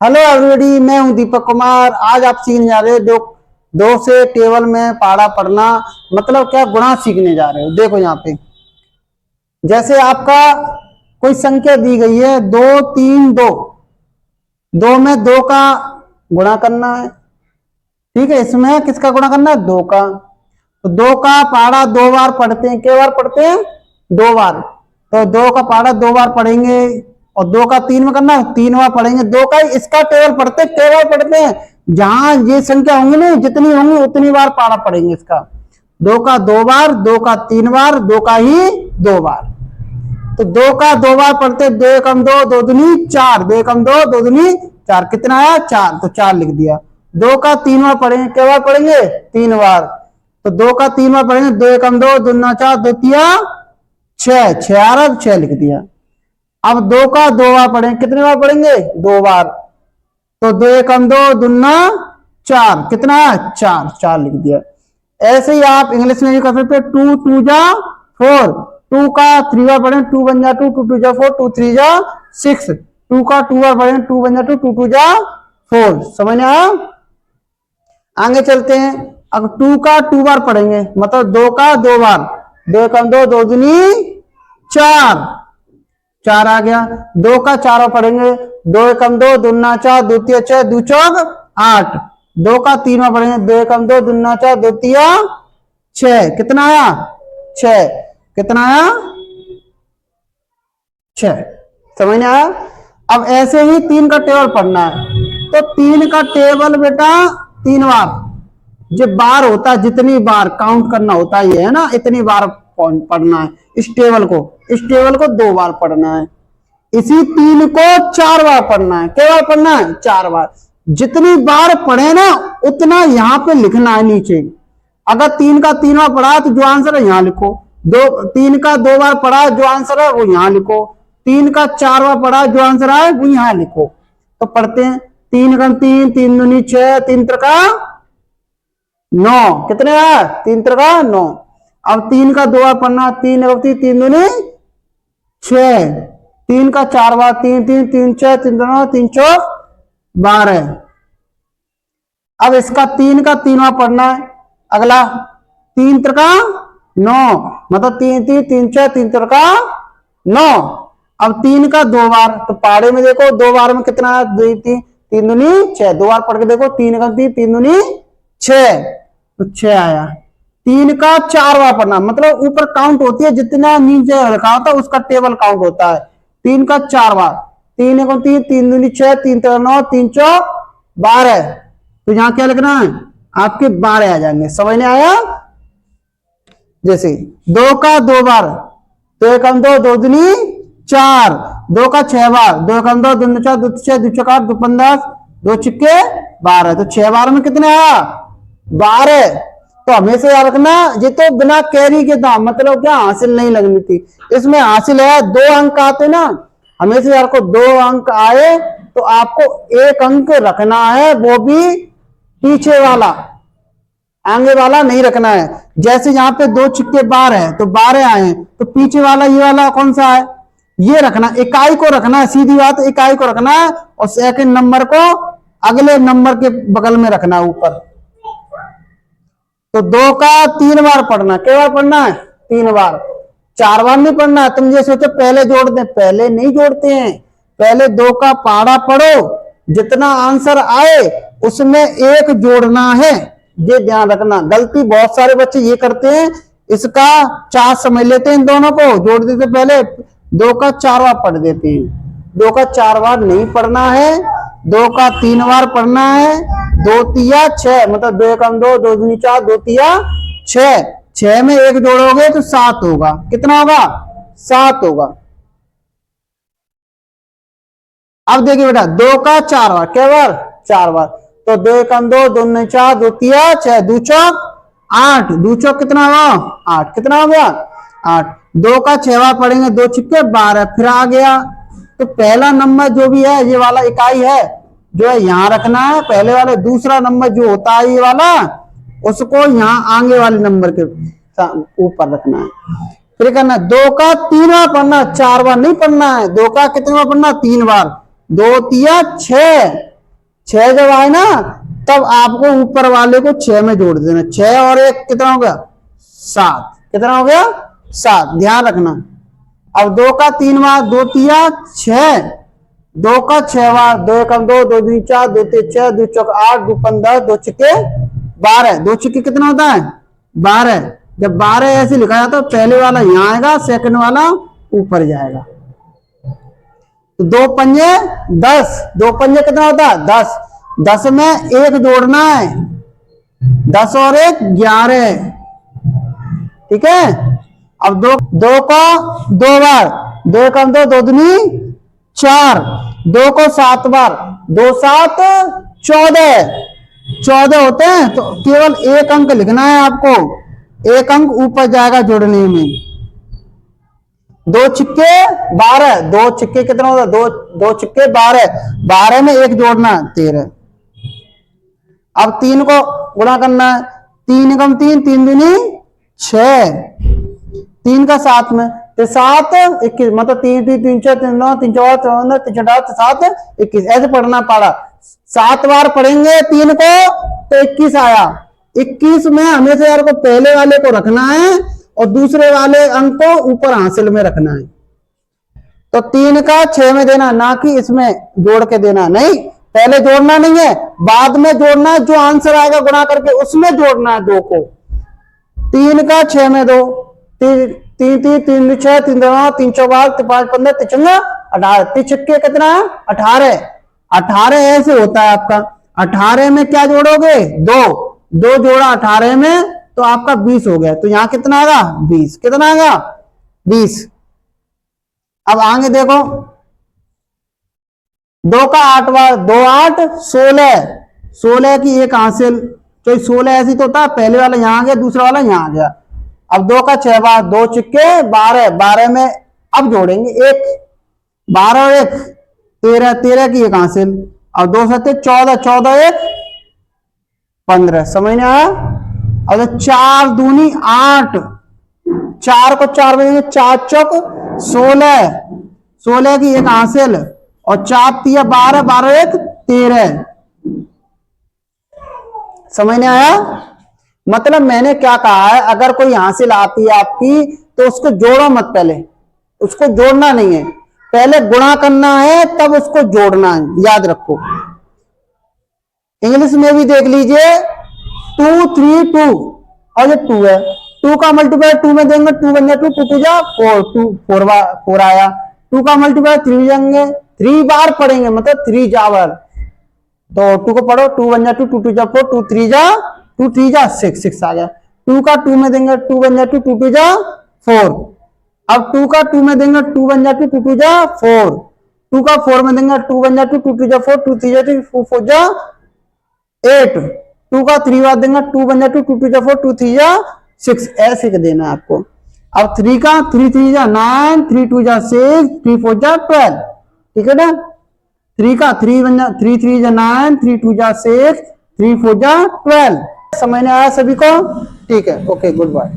Hello everybody, मैं हूं दीपक कुमार। आज आप सीखने जा रहे हो दो से टेबल में पहाड़ा पढ़ना, मतलब क्या गुणा सीखने जा रहे हो। देखो यहाँ पे जैसे आपका कोई संख्या दी गई है 2 3 2, दो में दो का गुणा करना है। ठीक है, इसमें किसका गुणा करना है? दो का। तो दो का पहाड़ा दो बार पढ़ते हैं। क्या बार पढ़ते हैं? दो बार। तो दो का पहाड़ा दो बार पढ़ेंगे और दो का तीन में करना है, तीन बार पढ़ेंगे। दो का इसका टेबल पढ़ते टेबल पढ़ते हैं, जहां ये संख्या होंगी नहीं जितनी होंगी उतनी बार पहाड़ा पढ़ेंगे इसका। दो का दो बार, दो का तीन बार, दो का ही दो बार। तो दो का दो बार पढ़ते, दो एकम दो, दो दूनी चार, दो एकम दो, दो दूनी चार। कितना आया? चार। तो चार लिख दिया। दो का तीन बार पढ़ेंगे। क्या बार पढ़ेंगे? तीन बार। तो दो का तीन बार पढ़ेंगे, दो एकम दो, दूना चार, दो तिया छह, छह आ रहा, छह लिख दिया। अब दो का दो बार पढ़ेंगे। कितने बार पढ़ेंगे? दो बार। तो दो एकम दो, दूना चार, कितना है? चार, चार लिख दिया। ऐसे ही आप इंग्लिश में भी कर सकते हैं। टू टू जा फोर, टू का थ्री बार पढ़े, टू वन जा टू, टू टू जा फोर, टू थ्री जा सिक्स। टू का टू बार पढ़े, टू वन जा टू, टू टू जा फोर। समझ में आया? आगे चलते हैं। अब टू का टू बार पढ़ेंगे, मतलब दो का दो बार। दो एकम दो, दो दूनी चार, चार आ गया। दो का चार बार पढ़ेंगे, दो एकम दो, दूना चार, दो तिया छह, दो चौक आठ। दो का तीन बार पढ़ेंगे, दो एकम दो, दूना चार, दो तिया छह, कितना आया? छह। कितना आया? छह। समझ में आया? अब ऐसे ही तीन का टेबल पढ़ना है। तो तीन का टेबल बेटा तीन बार, जो बार होता है जितनी बार काउंट करना होता है, ये है ना, इतनी बार पढ़ना है इस टेबल को। इस टेबल को दो बार पढ़ना है। इसी तीन को चार बार पढ़ना है। क्या बार पढ़ना है? चार बार। जितनी बार पढ़े ना उतना यहां पे लिखना है नीचे। अगर तीन का तीन बार पढ़ा तो जो आंसर है यहां लिखो। दो तीन का दो बार पढ़ा, जो आंसर है वो यहां लिखो। तीन का चार बार पढ़ा, जो आंसर आए वो यहां लिखो। तो पढ़ते हैं। तीन का तीन, तीन दूनी छह, तीन त्रिका नौ। कितने आया? तीन त्रिका नौ। अब तीन का दो बार पढ़ना, तीन अवती, तीन दूनी छह। तीन का चार बार, तीन तीन, तीन छह, तीन नौ, तीन चौक 12। अब इसका तीन का तीन बार पढ़ना है। अगला तीन त्रिका नौ, मतलब तीन तीन, तीन छह, तीन त्रिका नौ। अब तीन का दो बार, तो पहाड़े में देखो दो बार में कितना है? दो तीन, तीन दूनी छह। दो बार पढ़ के देखो, तीन का तीन, तीन दूनी छह, तो छह आया। तीन का चार बार पढ़ना, मतलब ऊपर काउंट होती है, जितना नीचे लिखा होता है उसका टेबल काउंट होता है। तीन का चार बार, तीन को तीन, तीन दूनी छह, तीन त्रिका नौ, तीन चौक 12। तो यहां क्या लिखना है? आपके 12 आ जाएंगे। समझ में आया? जैसे दो का दो बार, दो एकम दो, दो दूनी चार। दो का छह बार, दो एकम दो, दो चार, दो छह, दो चौक आठ, दो 15, दो छिक्के 12। तो छह बार में कितने आया? 12। तो हमेशा याद रखना, ये तो बिना कैरी के था, मतलब क्या हासिल नहीं लगनी थी। इसमें हासिल है, दो अंक आते ना, हमेशा यार को दो अंक आए तो आपको एक अंक रखना है, वो भी पीछे वाला, आगे वाला नहीं रखना है। जैसे यहाँ पे दो छिक्के 12 है तो 12 आए हैं, तो पीछे वाला ये वाला कौन सा है? ये रखना, इकाई को रखना है। सीधी बात, इकाई को रखना है और सेकंड नंबर को अगले नंबर के बगल में रखना है ऊपर। तो दो का तीन बार पढ़ना। क्या बार पढ़ना है? तीन बार। चार बार नहीं पढ़ना है। तुम ये सोचो पहले जोड़ दे, पहले नहीं जोड़ते हैं। पहले दो का पहाड़ा पढ़ो, जितना आंसर आए उसमें एक जोड़ना है। ये ध्यान रखना। गलती बहुत सारे बच्चे ये करते हैं, इसका चार समझ लेते हैं, इन दोनों को जोड़ देते, पहले दो का चार बार पढ़ देते हैं। दो का चार बार नहीं पढ़ना है, दो का तीन बार पढ़ना है। दो तिया छह, मतलब दो एकम दो, दो दूनी चार, दो तिया छह। छह में एक जोड़ोगे तो 7 होगा। कितना होगा? 7 होगा। अब देखिए बेटा, दो का चार बार। क्या बार? चार बार। तो दो एकम दो, दो दूनी चार, दो तिया छह, दो चौक 8। दो चौक कितना हुआ? 8। कितना हो गया? 8। दो का छह बार पढ़ेंगे, दो छिक्के 12। फिर आ गया, तो पहला नंबर जो भी है ये वाला इकाई है, जो है यहाँ रखना है पहले वाले। दूसरा नंबर जो होता है ये वाला, उसको यहाँ आगे वाले नंबर के ऊपर रखना है। फिर करना, दो का तीन बार पढ़ना, चार बार नहीं पढ़ना है। दो का कितने बार पढ़ना? तीन बार। दो तिया छह, 6 जब आए ना तब आपको ऊपर वाले को 6 में जोड़ देना। 6 और 1 कितना हो गया? 7। कितना हो गया? 7। ध्यान रखना। अब 2 का 3 बार, 2 तिया 6, 2 का 6 बार, 2 एकम 2, 2 दूनी 4, 2 तीन 6, 2 चौक 8, 2 15, 2 छिक्के 12। 2 छिक्के कितना होता है? 12। जब 12 ऐसे लिखा जाता है तो पहले वाला यहाँ आएगा, सेकंड वाला ऊपर जाएगा। तो 2 पंजे 10, 2 पंजे कितना होता है? 10। 10 में 1 जोड़ना है, 10 और 1 11। ठीक है। अब 2 को 2 बार, 2 एकम 2, 2 दूनी 4, 2 को 7 बार, 2 7 14। 14 होते हैं तो केवल 1 अंक लिखना है आपको, 1 अंक ऊपर जाएगा जोड़ने में। 2 छिक्के 12, 2 छिक्के कितना होता है? 2 छिक्के 12, 12 में 1 जोड़ना है, 13। अब 3 को गुणा करना है, 3 एकम 3, 3 दूनी 6, 3 का 7 में, तो 7 21, मतलब 3 3 3 6 3 9 3 4 14 3 14 7 21, ऐसे पढ़ना पड़ा। 7 बार पढ़ेंगे 3 को तो 21 आया। 21 में हमेशा यार को पहले वाले को रखना है और दूसरे वाले अंक को ऊपर हासिल में रखना है। तो 3 का 6 में देना, ना कि इसमें जोड़ के देना। नहीं, पहले जोड़ना नहीं है, बाद में जोड़ना है। जो आंसर आएगा गुणा करके उसमें जोड़ना है 2 को। 3 का 6 में दो, 3 3 3 3 6 3 9 3 4 5 15 3 18, 3 छक्के कितना है? 18। 18 ऐसे होता है आपका। 18 में क्या जोड़ोगे? 2 2 जोड़ा 18 में तो आपका 20 हो गया। तो यहां कितना आएगा? 20। कितना आएगा? 20। अब आगे देखो, 2 का 8 बार, 2 8 16, 16 की 1 हासिल। तो 16 ऐसी तो होता है, पहले वाला यहां आ गया, दूसरा वाला यहां आ गया। अब 2 का 6 बार, 2 छिक्के 12, 12 में अब जोड़ेंगे 1, 12 और 1 13, 13 की 1 हासिल। और 2 7 14, 14 1 15। समझ में आया? अब 4 दूनी 8, 4 को 4 में 4 चौक 16, 16 की 1 हासिल। और 4 तिया 12, 12 1 13। समझ में आया? मतलब मैंने क्या कहा है, अगर कोई हासिल आती है आपकी तो उसको जोड़ो मत, पहले उसको जोड़ना नहीं है, पहले गुणा करना है तब उसको जोड़ना है, याद रखो। इंग्लिश में भी देख लीजिए, 2 3 2 और ये 2 है, 2 का मल्टीप्लाई 2 में देंगे, 2 बन जाए 2, 2 2 जा 4, 2 4 आया। 2 का मल्टीप्लाई 3 जाएंगे, 3 बार पढ़ेंगे, मतलब 3 जावर। तो 2 को पढ़ो, 2 बन जा 2, 2 2 जा 4, 2 3 जा 2 3 जा 6, 6 आ गया। 2 का 2 में देंगे, 2 बन जा 2, 2 2 जा 4। अब 2 का 2 में देंगे, 2 बन जा 2, 2 2 जा 4। 2 का 4 में देंगे, 2 बन जा 2, 2 2 जा 4, 2 3 जा 2, 4 4 जा 8। 2 का 3 बार देंगे, 2 बन जा 2, 2 2 जा 4, 2 3 जा 6, ऐसे के देना आपको। अब 3 का 3 3 जा 9, 3 2 जा 6, 3 4 जा 12। ठीक है ना? 3 का 3 बन जा 3 3 जा 9, 3 2 जा 6, 3 4 जा 12। समझ में आया सभी को? ठीक है, ओके, गुड बाय।